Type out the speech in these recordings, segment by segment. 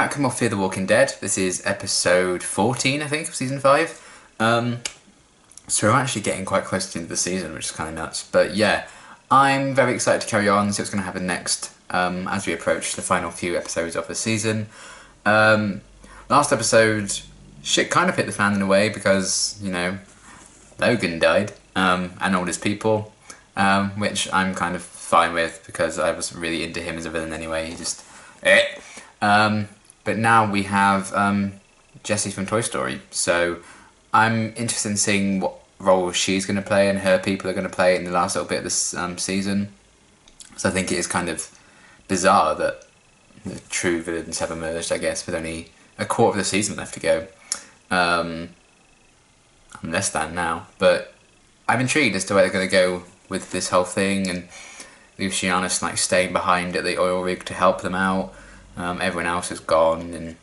back with more Fear the Walking Dead. This is episode 14, I think, of season 5. So we're actually getting quite close to the end of the season, which is kind of nuts. But yeah, I'm very excited to carry on, see what's going to happen next as we approach the final few episodes of the season. Last episode, shit kind of hit the fan in a way because, you know, Logan died, and all his people, which I'm kind of fine with because I was really into him as a villain anyway. He just... but now we have Jessie from Toy Story, so I'm interested in seeing what role she's going to play and her people are going to play in the last little bit of this season. So I think it is kind of bizarre that the true villains have emerged, I guess, with only a quarter of the season left to go. I'm less than now, but I'm intrigued as to where they're going to go with this whole thing, and Luciana's like staying behind at the oil rig to help them out. Everyone else is gone, and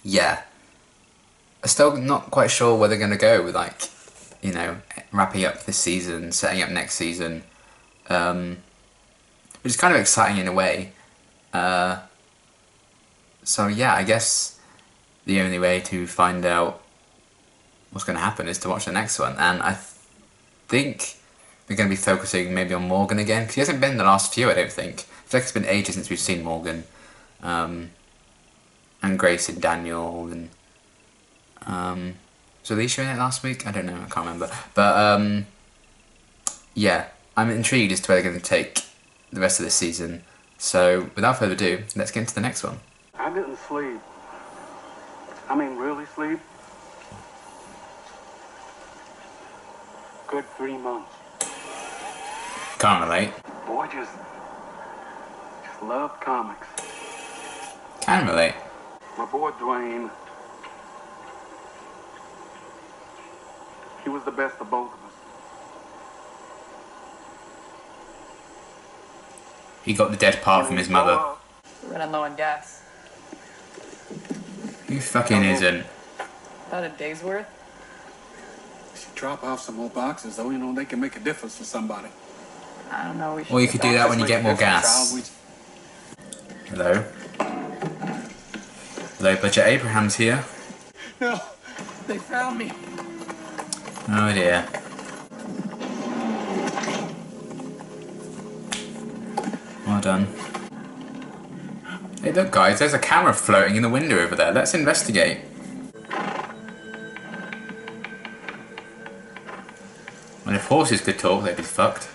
yeah, I'm still not quite sure where they're going to go with, like, you know, wrapping up this season, setting up next season, which is kind of exciting in a way. So yeah, I guess the only way to find out what's going to happen is to watch the next one, and I think we're going to be focusing maybe on Morgan again, because he hasn't been in the last few, I don't think. I feel like it's been ages since we've seen Morgan. And Grace and Daniel, and was Alicia in it last week? I don't know, I can't remember. But yeah, I'm intrigued as to where they're going to take the rest of this season. So without further ado, let's get into the next one. I didn't sleep. I mean, really sleep. Good 3 months. Can't relate. Boy, just loved comics. Can relate. My boy Dwayne, he was the best of both of us. He got the dead part from his mother. We're running low on gas. Who fucking isn't? About a day's worth. We should drop off some more boxes, though. You know, they can make a difference for somebody. I don't know. Or you could do that when you get more gas. Hello? Low budget Abraham's here. No, they found me. Oh dear. Well done. Hey look guys, there's a camera floating in the window over there. Let's investigate. Well, if horses could talk, they'd be fucked.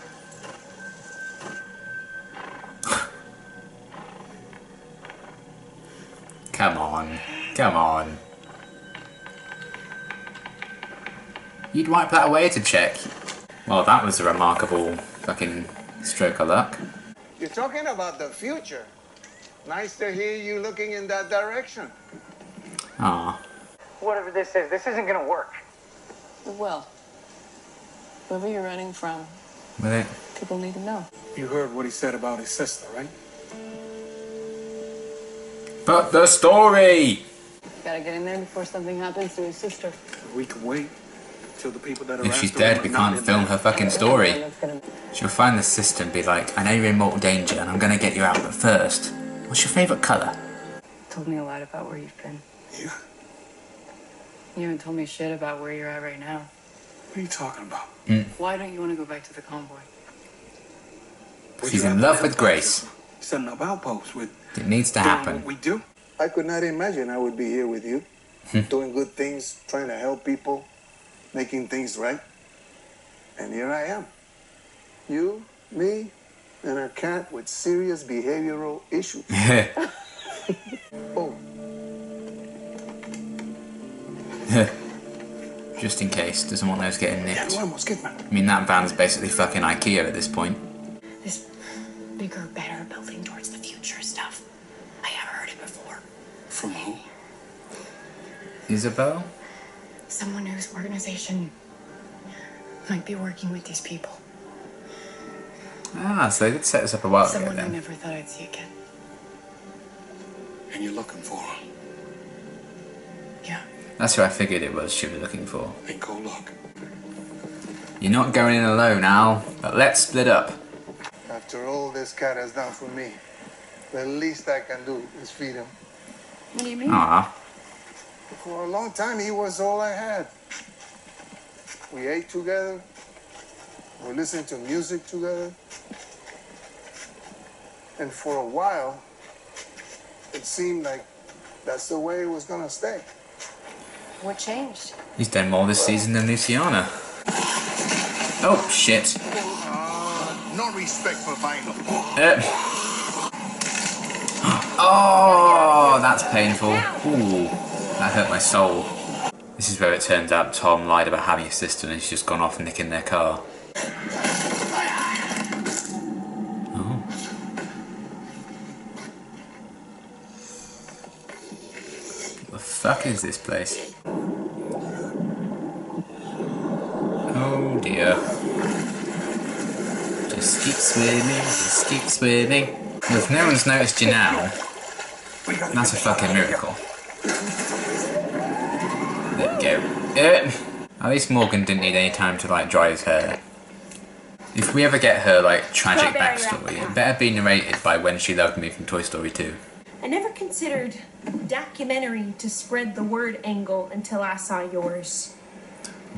Come on. Come on. You'd wipe that away to check. Well, that was a remarkable fucking stroke of luck. You're talking about the future. Nice to hear you looking in that direction. Ah. Whatever this is, this isn't gonna work. Well, whoever you're running from, With it. people need to know. You heard what he said about his sister, right? But the story! Gotta get in there before something happens to his sister. We can wait till the people that are If she's after dead, him we are not can't in film there. her fucking story. That's gonna... She'll find the sister and be like, I know you're in mortal danger and I'm gonna get you out, but first, what's your favourite colour? Told me a lot about where you've been. Yeah. You haven't told me shit about where you're at right now. What are you talking about? Why don't you want to go back to the convoy? She's in love with Grace. Setting up outposts with It needs to doing happen. what we do. I could not imagine I would be here with you, doing good things, trying to help people, making things right. And here I am. You, me, and a cat with serious behavioral issues. Oh, Just in case, doesn't want those getting Yeah, nicked. almost get me. I mean, that van's basically fucking IKEA at this point. This bigger, better building towards the future stuff. I have heard it before. From who? Isabel? Someone whose organization might be working with these people. Ah, so they did set this up a while ago Someone I then. never thought I'd see again. And you're looking for her. Yeah. That's who I figured it was she was looking for. Then go look. You're not going in alone, Al, but let's split up. after all this cat has done for me, the least I can do is feed him. What do you mean? Ah, For a long time, he was all I had. We ate together. We listened to music together. And for a while, it seemed like that's the way it was gonna stay. What changed? he's done more this season than Luciana. Oh shit. No respect for vinyl. Oh, that's painful. Ooh, that hurt my soul. This is where it turns out Tom lied about having a sister and he's just gone off and nicking their car. Oh. What the fuck is this place? Oh dear. Just keep swimming, just keep swimming. Well, if no one's noticed you now, that's a fucking miracle. There we go. At least Morgan didn't need any time to like dry his hair. If we ever get her like tragic backstory, it better be narrated by When She Loved Me from Toy Story 2. I never considered documentary to spread the word angle until I saw yours.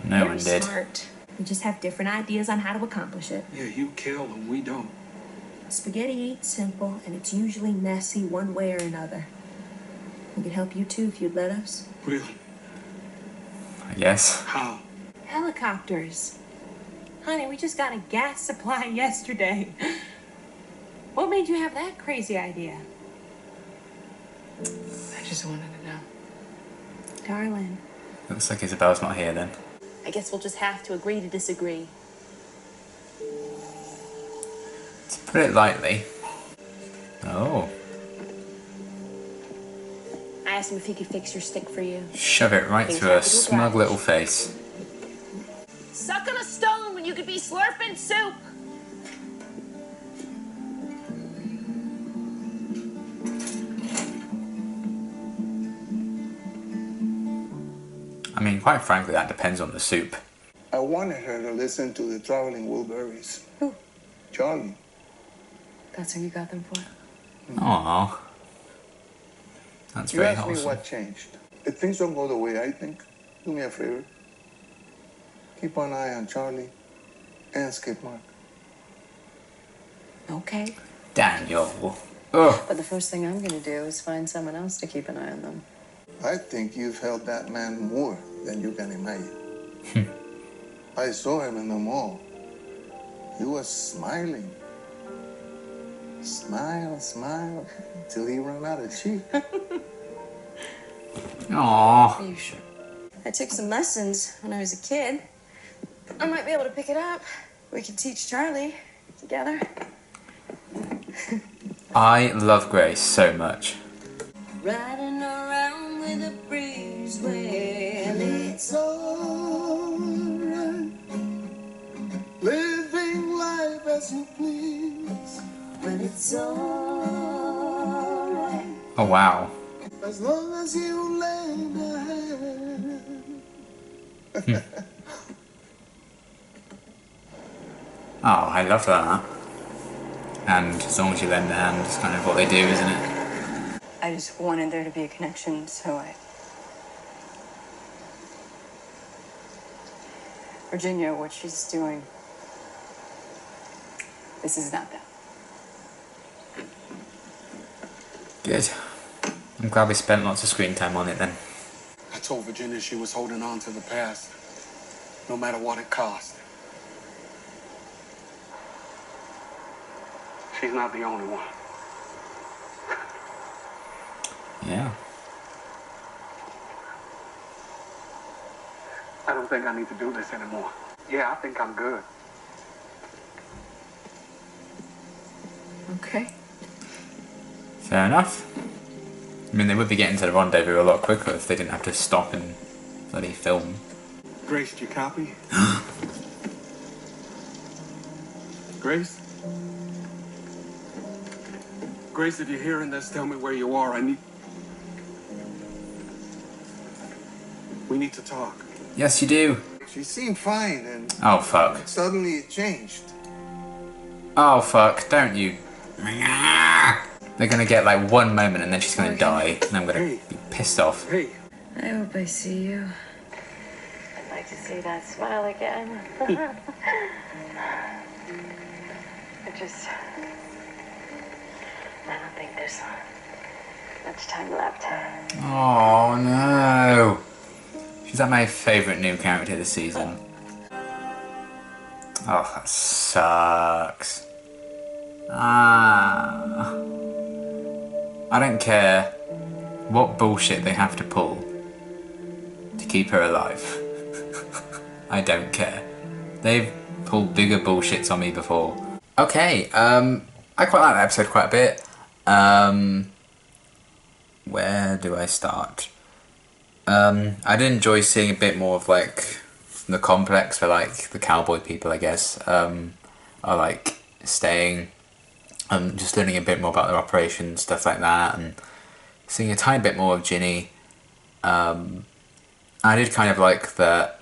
No Very one did. smart. We just have different ideas on how to accomplish it. Yeah, you kill and we don't. Spaghetti ain't simple, and it's usually messy one way or another. We could help you too if you'd let us. Really? I guess. How? Helicopters. Honey, we just got a gas supply yesterday. What made you have that crazy idea? I just wanted to know. Darling, Looks like Isabel's not here then. I guess we'll just have to agree to disagree. To put it lightly. Oh. I asked him if he could fix your stick for you. Shove it right through her smug little face. Suck on a stone when you could be slurping soup. I mean, quite frankly, that depends on the soup. I wanted her to listen to the Traveling Wilburys. Who? Charlie. That's who you got them for? Aww. That's You very asked me wholesome. what changed. If things don't go the way I think, do me a favor. Keep an eye on Charlie and Skip Mark. Okay. Daniel. Ugh. But the first thing I'm gonna do is find someone else to keep an eye on them. I think you've helped that man more than you can imagine. I saw him in the mall. He was smiling. Smile, smile, till he ran out of cheek. Aww. Are you sure? I took some lessons when I was a kid. I might be able to pick it up. We can teach Charlie together. I love Grace so much. Riding around with a breeze, well, it's alright. Living life as you please. but it's alright. Oh wow. As long as you lend a hand. Oh, I love that. And as long as you lend a hand, it's kind of what they do, isn't it? I just wanted there to be a connection, so Virginia, what she's doing, this is not that. Good. I'm glad we spent lots of screen time on it then. I told Virginia she was holding on to the past, no matter what it cost. She's not the only one. Yeah. I don't think I need to do this anymore. Yeah, I think I'm good. Okay. Fair enough. I mean, they would be getting to the rendezvous a lot quicker if they didn't have to stop and bloody film. Grace, did you copy? Grace? Grace, if you're hearing this, tell me where you are. We need to talk. Yes, you do. She seemed fine, and Oh, fuck. suddenly it changed. Oh, fuck. Don't you... They're gonna get like one moment and then she's gonna die, and I'm gonna Hey. be pissed off. Hey, I hope I see you. I'd like to see that smile again. I don't think there's much time left. Oh no! She's like my favourite new character this season. Oh, that sucks. Ah. I don't care what bullshit they have to pull to keep her alive. I don't care. They've pulled bigger bullshits on me before. Okay, I quite like that episode quite a bit. Where do I start? I did enjoy seeing a bit more of like the complex for like the cowboy people, I guess. Are like staying, just learning a bit more about their operations, stuff like that, and seeing a tiny bit more of Ginny. I did kind of like that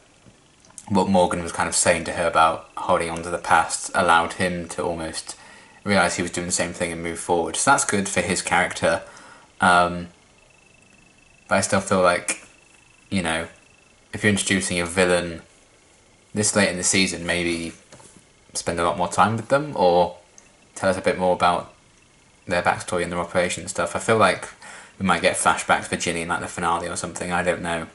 what Morgan was kind of saying to her about holding on to the past allowed him to almost realise he was doing the same thing and move forward. So that's good for his character. But I still feel like, you know, if you're introducing a villain this late in the season, maybe spend a lot more time with them or tell us a bit more about their backstory and their operation and stuff. I feel like we might get flashbacks for Ginny in like the finale or something, I don't know.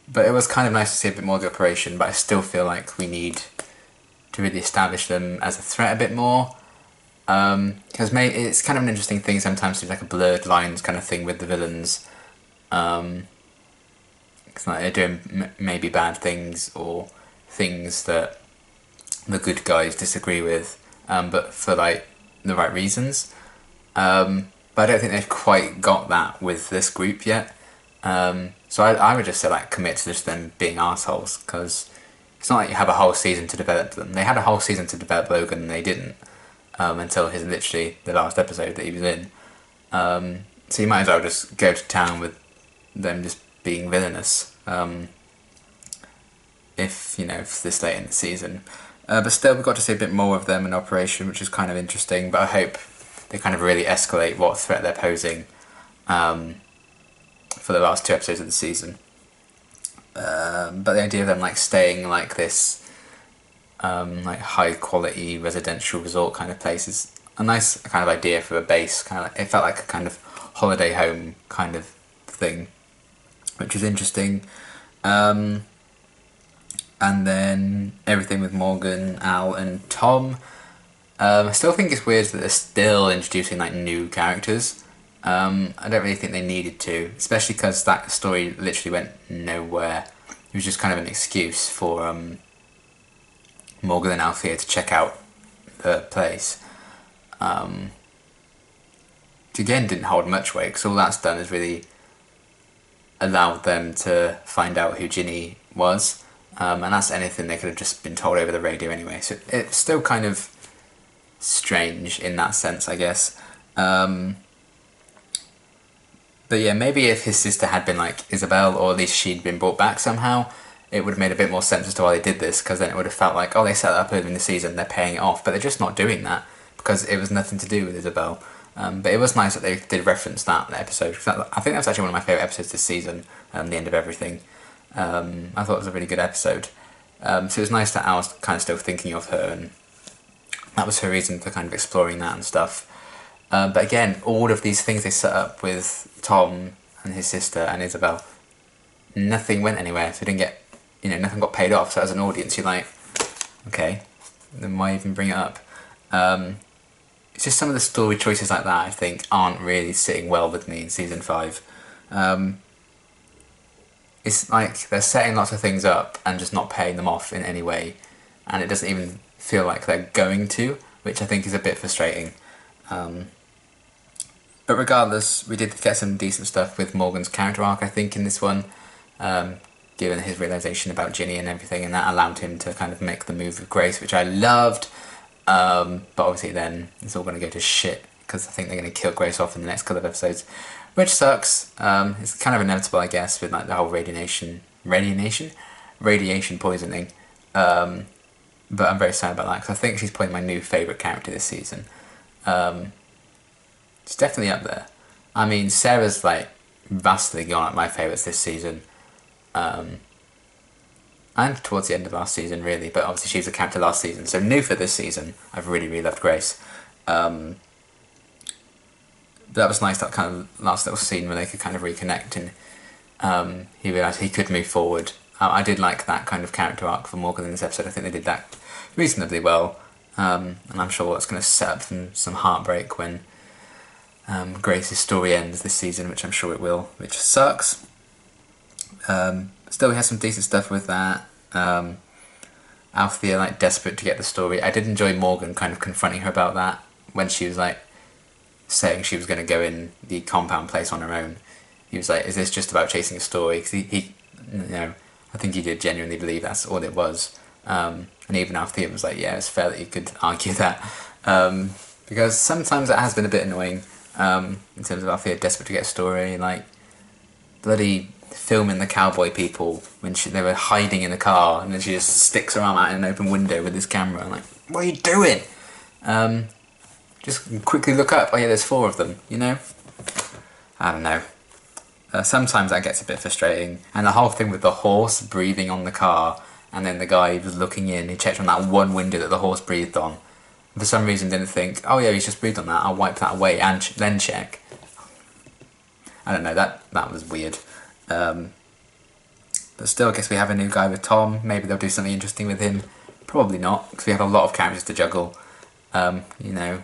But it was kind of nice to see a bit more of the operation, but I still feel like we need to really establish them as a threat a bit more. Because it's kind of an interesting thing sometimes to do like a blurred lines kind of thing with the villains. Because like they're doing maybe bad things or things that the good guys disagree with, but for like the right reasons. But I don't think they've quite got that with this group yet. So I would just say like commit to just them being assholes, because it's not like you have a whole season to develop them. They had a whole season to develop Logan and they didn't, until his literally the last episode that he was in. So you might as well just go to town with them just being villainous, if you know, if this late in the season. But still, we've got to see a bit more of them in operation, which is kind of interesting. But I hope they kind of really escalate what threat they're posing for the last 2 episodes of the season. But the idea of them like staying like this like high quality residential resort kind of place is a nice kind of idea for a base. Kind of like, it felt like a kind of holiday home kind of thing, which is interesting. And then everything with Morgan, Al, and Tom. I still think it's weird that they're still introducing like new characters. I don't really think they needed to, especially because that story literally went nowhere. It was just kind of an excuse for Morgan and Althea to check out the place. Which again didn't hold much weight, because all that's done is really allowed them to find out who Ginny was. And that's anything they could have just been told over the radio anyway. So it's still kind of strange in that sense, I guess. But yeah, maybe if his sister had been like Isabel, or at least she'd been brought back somehow, it would have made a bit more sense as to why they did this, because then it would have felt like, oh, they set it up early in the season, they're paying it off, but they're just not doing that, because it was nothing to do with Isabel. But it was nice that they did reference that in the episode, because I think that's actually one of my favourite episodes this season, The End of Everything. I thought it was a really good episode. So it was nice that I was kind of still thinking of her, and that was her reason for kind of exploring that and stuff. But again, all of these things they set up with Tom and his sister and Isabel, nothing went anywhere. So didn't get, nothing got paid off. So as an audience, you're like, okay, then why even bring it up? It's just some of the story choices like that I think aren't really sitting well with me in season 5. It's like they're setting lots of things up and just not paying them off in any way, and it doesn't even feel like they're going to, which I think is a bit frustrating. But regardless, we did get some decent stuff with Morgan's character arc, I think, in this one, given his realisation about Ginny and everything, and that allowed him to kind of make the move with Grace, which I loved. But obviously then it's all going to go to shit, because I think they're going to kill Grace off in the next couple of episodes, which sucks. It's kind of inevitable, I guess, with like the whole radiation poisoning. but I'm very sad about that because I think she's probably my new favourite character this season. She's definitely up there. I mean, Sarah's like vastly gone up my favourites this season. And towards the end of last season, really, but obviously she was a character last season, so new for this season. I've really, really loved Grace. But that was nice, that kind of last little scene where they could kind of reconnect and he realised he could move forward. I did like that kind of character arc for Morgan in this episode. I think they did that reasonably well, and I'm sure that's going to set up some heartbreak when Grace's story ends this season, which I'm sure it will, which sucks. Still, we had some decent stuff with that. Althea, like, desperate to get the story. I did enjoy Morgan kind of confronting her about that when she was, like, saying she was going to go in the compound place on her own. He was like, is this just about chasing a story? Because he you know, I think he did genuinely believe that's all it was. And even Althea was like, yeah, it's fair that you could argue that. Because sometimes it has been a bit annoying, in terms of Althea desperate to get a story, like, bloody filming the cowboy people when they were hiding in the car, and then she just sticks her arm out in an open window with this camera. I'm like, what are you doing? Just quickly look up. Oh yeah, there's 4 of them, you know? I don't know. Sometimes that gets a bit frustrating. And the whole thing with the horse breathing on the car, and then the guy was looking in, he checked on that one window that the horse breathed on. For some reason didn't think, oh yeah, he's just breathed on that, I'll wipe that away and then check. I don't know, that was weird. But still, I guess we have a new guy with Tom. Maybe they'll do something interesting with him. Probably not, because we have a lot of characters to juggle. You know,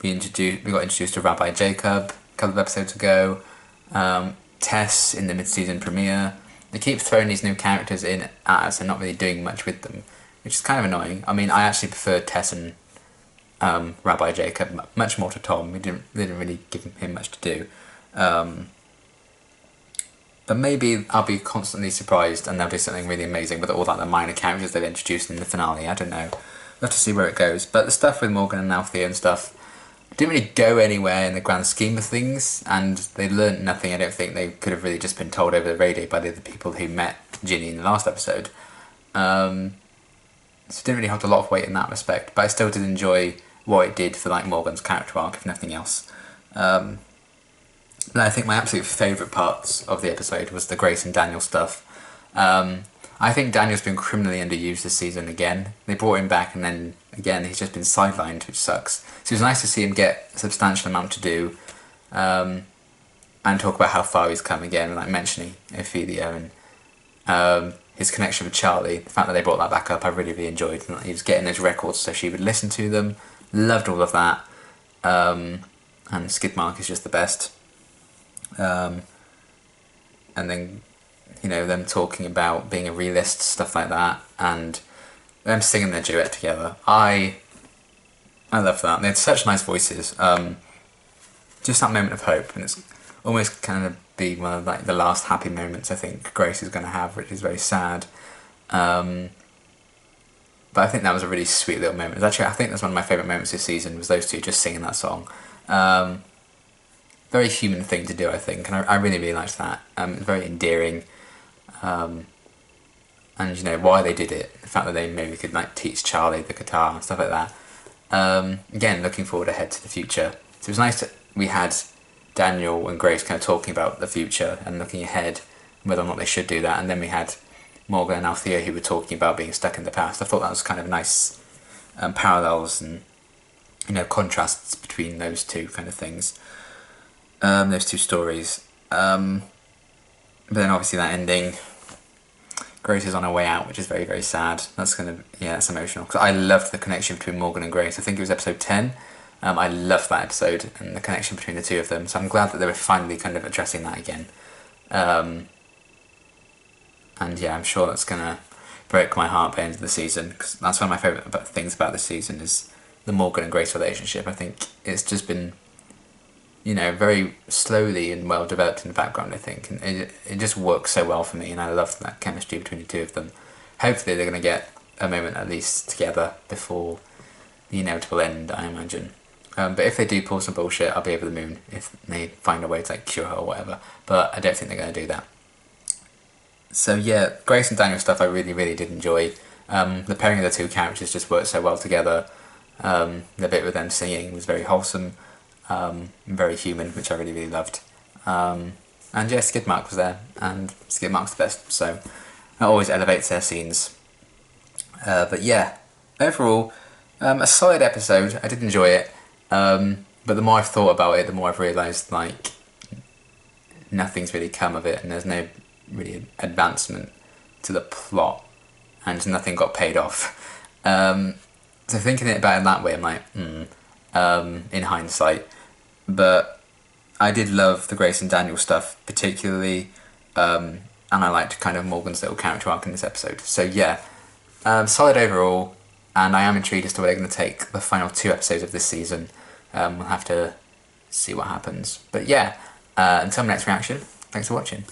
we got introduced to Rabbi Jacob a couple of episodes ago. Tess in the mid-season premiere. They keep throwing these new characters in at us and not really doing much with them, which is kind of annoying. I mean, I actually prefer Tess and Rabbi Jacob much more to Tom. We didn't really give him much to do. But maybe I'll be constantly surprised and there'll be something really amazing with all that the minor characters they've introduced in the finale. I don't know. We'll have to see where it goes. But the stuff with Morgan and Althea and stuff didn't really go anywhere in the grand scheme of things, and they learnt nothing. I don't think they could have really just been told over the radio by the other people who met Ginny in the last episode. So it didn't really hold a lot of weight in that respect, but I still did enjoy what it did for like Morgan's character arc, if nothing else. But I think my absolute favourite parts of the episode was the Grace and Daniel stuff. I think Daniel's been criminally underused this season again. They brought him back and then, again, he's just been sidelined, which sucks. So it was nice to see him get a substantial amount to do, and talk about how far he's come again, like mentioning Ophelia and his connection with Charlie. The fact that they brought that back up, I really, really enjoyed. And he was getting those records so she would listen to them. Loved all of that. And Skidmark is just the best. And then, you know, them talking about being a realist, stuff like that, and them singing their duet together. I love that. They had such nice voices. Just that moment of hope, and it's almost kind of be one of like the last happy moments I think Grace is going to have, which is very sad. But I think that was a really sweet little moment. Actually, I think that's one of my favourite moments this season, was those two just singing that song. Very human thing to do, I think, and I really, really liked that. Very endearing. And, you know, why they did it, the fact that they maybe could like teach Charlie the guitar and stuff like that. Again, looking forward ahead to the future. So it was nice that we had Daniel and Grace kind of talking about the future and looking ahead, whether or not they should do that, and then we had Morgan and Althea who were talking about being stuck in the past. I thought that was kind of nice parallels and, you know, contrasts between those two kind of things. Those two stories. But then obviously that ending, Grace is on her way out, which is very, very sad. That's that's emotional. Because I loved the connection between Morgan and Grace. I think it was episode 10. I loved that episode and the connection between the two of them. So I'm glad that they were finally kind of addressing that again. And yeah, I'm sure that's going to break my heart by the end of the season. Because that's one of my favourite things about this season is the Morgan and Grace relationship. I think it's just been, you know, very slowly and well developed in the background, I think. And it just works so well for me, and I love that chemistry between the two of them. Hopefully they're going to get a moment at least together before the inevitable end, I imagine. But if they do pull some bullshit, I'll be over the moon if they find a way to like cure her or whatever. But I don't think they're going to do that. So yeah, Grace and Daniel stuff I really, really did enjoy. The pairing of the two characters just worked so well together. The bit with them singing was very wholesome, very human, which I really, really loved. And yeah, Skidmark was there, and Skidmark's the best, so that always elevates their scenes. But yeah, overall, a solid episode. I did enjoy it, but the more I've thought about it, the more I've realised, like, nothing's really come of it, and there's no really advancement to the plot, and nothing got paid off. So thinking about it that way, I'm like, in hindsight. But I did love the Grace and Daniel stuff, particularly, and I liked kind of Morgan's little character arc in this episode. So yeah, solid overall, and I am intrigued as to where they're going to take the final 2 episodes of this season. We'll have to see what happens. But yeah, until my next reaction, thanks for watching.